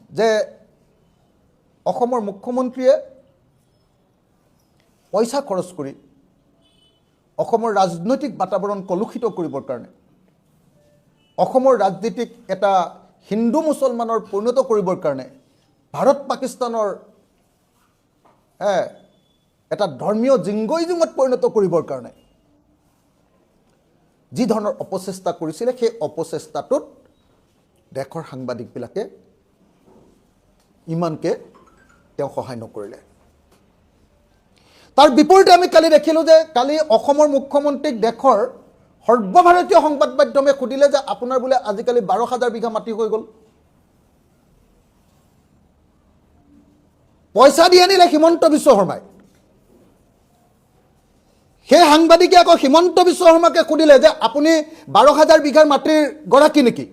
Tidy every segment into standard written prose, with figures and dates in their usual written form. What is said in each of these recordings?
যে অসমৰ মুখ্যমন্ত্ৰীয়ে পইচা খৰচ কৰি অসমৰ ৰাজনৈতিক বাতাবৰণ কলুষিত কৰিবৰ কাৰণে অসমৰ ৰাজনীতিক এটা হিন্দু মুছলমানৰ পৰিণত কৰিবৰ কাৰণে ভাৰত পাকিস্তানৰ এটা ধৰ্মীয় জিংগইজুঙত পৰিণত কৰিবৰ কাৰণে যি ধৰণৰ অপচেষ্টা কৰিছিলে সেই অপচেষ্টাটোত দেশৰ সাংবাদিকবিলাকে ইমানকে তেওঁ সহায় নকৰিলে। তাৰ বিপৰীতে আমি কালি দেখিলোঁ যে কালি অসমৰ মুখ্যমন্ত্ৰীক দেশৰ সৰ্বভাৰতীয় সংবাদ মাধ্যমে সুধিলে যে আপোনাৰ বোলে আজিকালি 12,000 বিঘা মাটি হৈ গ'ল, পইচা দি আনিলে হিমন্ত বিশ্ব শৰ্মাই। সেই সাংবাদিকে আকৌ হিমন্ত বিশ্ব শৰ্মাকে সুধিলে যে আপুনি 12,000 বিঘাৰ মাটিৰ গৰাকী নেকি?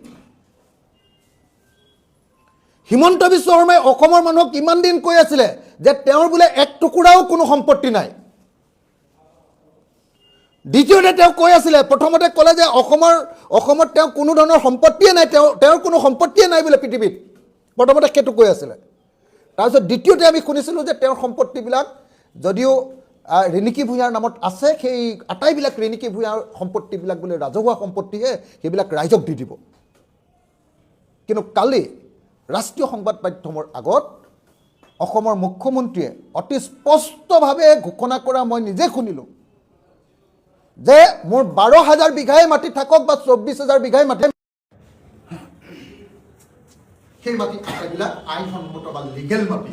হিমন্ত বিশ্ব শৰ্মাই অসমৰ মানুহক কিমান দিন কৈ আছিলে যে তেওঁৰ বোলে এক টুকুৰাও কোনো সম্পত্তি নাই। দ্বিতীয়তে তেওঁ কৈ আছিলে, প্ৰথমতে ক'লে যে অসমত তেওঁ কোনো ধৰণৰ সম্পত্তিয়ে নাই, তেওঁৰ কোনো সম্পত্তিয়ে নাই বোলে পৃথিৱীত। প্ৰথমতে সেইটো কৈ আছিলে। তাৰপিছত দ্বিতীয়তে আমি শুনিছিলোঁ যে তেওঁৰ সম্পত্তিবিলাক যদিও ৰিণিকী ভূঞাৰ নামত আছে, সেই আটাইবিলাক ৰিণিকী ভূঞাৰ সম্পত্তিবিলাক বোলে ৰাজহুৱা সম্পত্তিহে, সেইবিলাক ৰাইজক দি দিব। কিন্তু কালি ৰাষ্ট্ৰীয় সংবাদ মাধ্যমৰ আগত অসমৰ মুখ্যমন্ত্ৰীয়ে অতি স্পষ্টভাৱে ঘোষণা কৰা মই নিজে শুনিলোঁ যে মোৰ 12,000 বিঘাই মাটি থাকক বা 24,000 বিঘাই মাটি, সেই মাটি আটাইবিলাক আইনসন্মত বা লিগেল মাটি,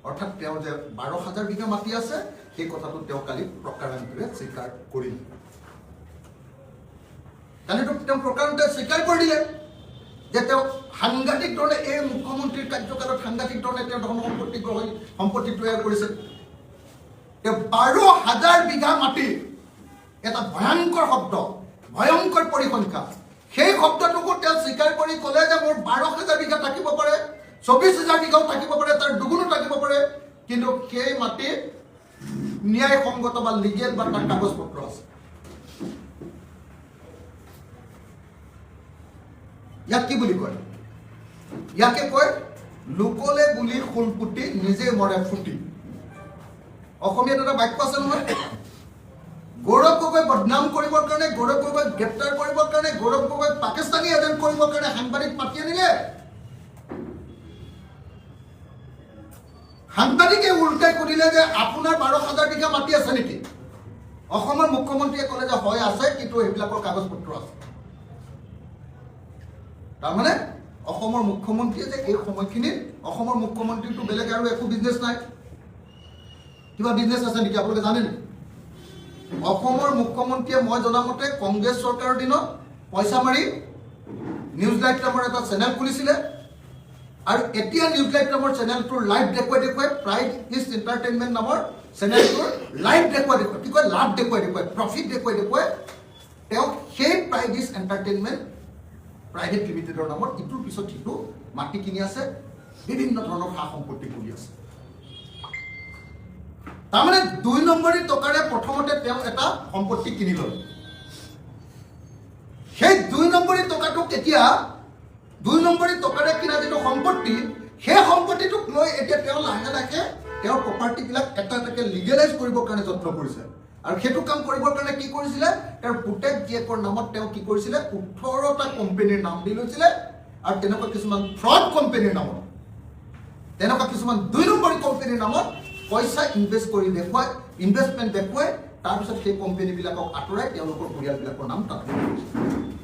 অৰ্থাৎ তেওঁ যে 12,000 বিঘা মাটি আছে সেই কথাটো তেওঁ কালি প্ৰকাৰান্তৰে স্বীকাৰ কৰিলে। কালিতো তেওঁ প্ৰকাৰান্তৰে স্বীকাৰ কৰি দিলে যে তেওঁ সাংঘাতিক ধৰণে এই মুখ্যমন্ত্ৰীৰ কাৰ্যকালত সাংঘাতিক ধৰণে তেওঁ ধন সম্পত্তি তৈয়াৰ কৰিছে। তেওঁ 12,000 বিঘা মাটি, এটা ভয়ংকৰ শব্দ, ভয়ংকৰ পৰিসংখ্যা, সেই শব্দটোকো তেওঁ স্বীকাৰ কৰি ক'লে যে মোৰ 12,000 বিঘা থাকিব পাৰে, 24,000 বিঘাও থাকিব পাৰে, তাৰ দুগুণো থাকিব পাৰে, কিন্তু সেই মাটি ন্যায়সংগত বা লিগেল বা তাৰ কাগজ পত্ৰ আছে। ইয়াক কি বুলি কয়? ইয়াকে কয় লোকলে বুলি শুলপুতি নিজে মৰে ফুটি। অসমীয়াত এটা বাক্য আছে নহয়, গৌৰৱ গগৈ বদনাম কৰিবৰ কাৰণে, গৌৰৱ গগৈ গ্ৰেপ্তাৰ কৰিবৰ কাৰণে, গৌৰৱ গগৈ পাকিস্তানী এজেণ্ট কৰিবৰ কাৰণে সাংবাদিক মাতি আনিলে। সাংবাদিকে উল্টাই সুধিলে যে আপোনাৰ 12,000 বিঘা মাটি আছে নেকি? অসমৰ মুখ্যমন্ত্ৰীয়ে ক'লে যে হয় আছে, কিন্তু সেইবিলাকৰ কাগজ পত্ৰ আছে। তাৰমানে অসমৰ মুখ্যমন্ত্ৰীয়ে যে এই সময়খিনিত, অসমৰ মুখ্যমন্ত্ৰীটো বেলেগ আৰু একো বিজনেছ নাই। কিবা বিজনেছ আছে নেকি আপোনালোকে জানে নেকি? অসমৰ মুখ্যমন্ত্ৰীয়ে মই জনামতে কংগ্ৰেছ চৰকাৰৰ দিনত পইচা মাৰি নিউজ লাইভ নামৰ এটা চেনেল খুলিছিলে, আৰু এতিয়া নিউজ লাইভ নামৰ চেনেলটোৰ লাইভ দেখুৱাই প্ৰাইড ইষ্ট এণ্টাৰটেইনমেণ্ট নামৰ চেনেলটোৰ লাইভ দেখুৱাই কি কয়, লাভ দেখুৱাই প্ৰফিট দেখুৱাই তেওঁ সেই প্ৰাইড ইষ্ট এণ্টাৰটেইনমেণ্ট প্ৰাইভেট লিমিটেডৰ নামত ইটোৰ পিছত সিটো মাটি কিনি আছে, বিভিন্ন ধৰণৰ সা সম্পত্তি কৰি আছে। তাৰমানে 2 নম্বৰী টকাৰে প্ৰথমতে তেওঁ এটা সম্পত্তি কিনি ল'লে। সেই 2 নম্বৰী টকাটো কেতিয়া 2 নম্বৰী টকাৰে কিনা যিটো সম্পত্তি, সেই সম্পত্তিটোক লৈ এতিয়া তেওঁ লাহে লাহে তেওঁৰ প্ৰপাৰ্টিবিলাক এটা এটাকে লিগেলাইজ কৰিবৰ কাৰণে যত্ন কৰিছে। আৰু সেইটো কাম কৰিবৰ কাৰণে কি কৰিছিলে, তেওঁৰ পুতেক জীয়েকৰ নামত তেওঁ কি কৰিছিলে, 18টা কোম্পানীৰ নাম দি লৈছিলে, আৰু তেনেকুৱা কিছুমান ফ্ৰড কোম্পানীৰ নামত, তেনেকুৱা কিছুমান 2 নম্বৰী কোম্পানীৰ নামত পইচা ইনভেষ্টমেণ্ট দেখুৱাই তাৰপিছত সেই কোম্পানীবিলাকক আঁতৰাই তেওঁলোকৰ পৰিয়ালবিলাকৰ নাম তাত কৰিছে।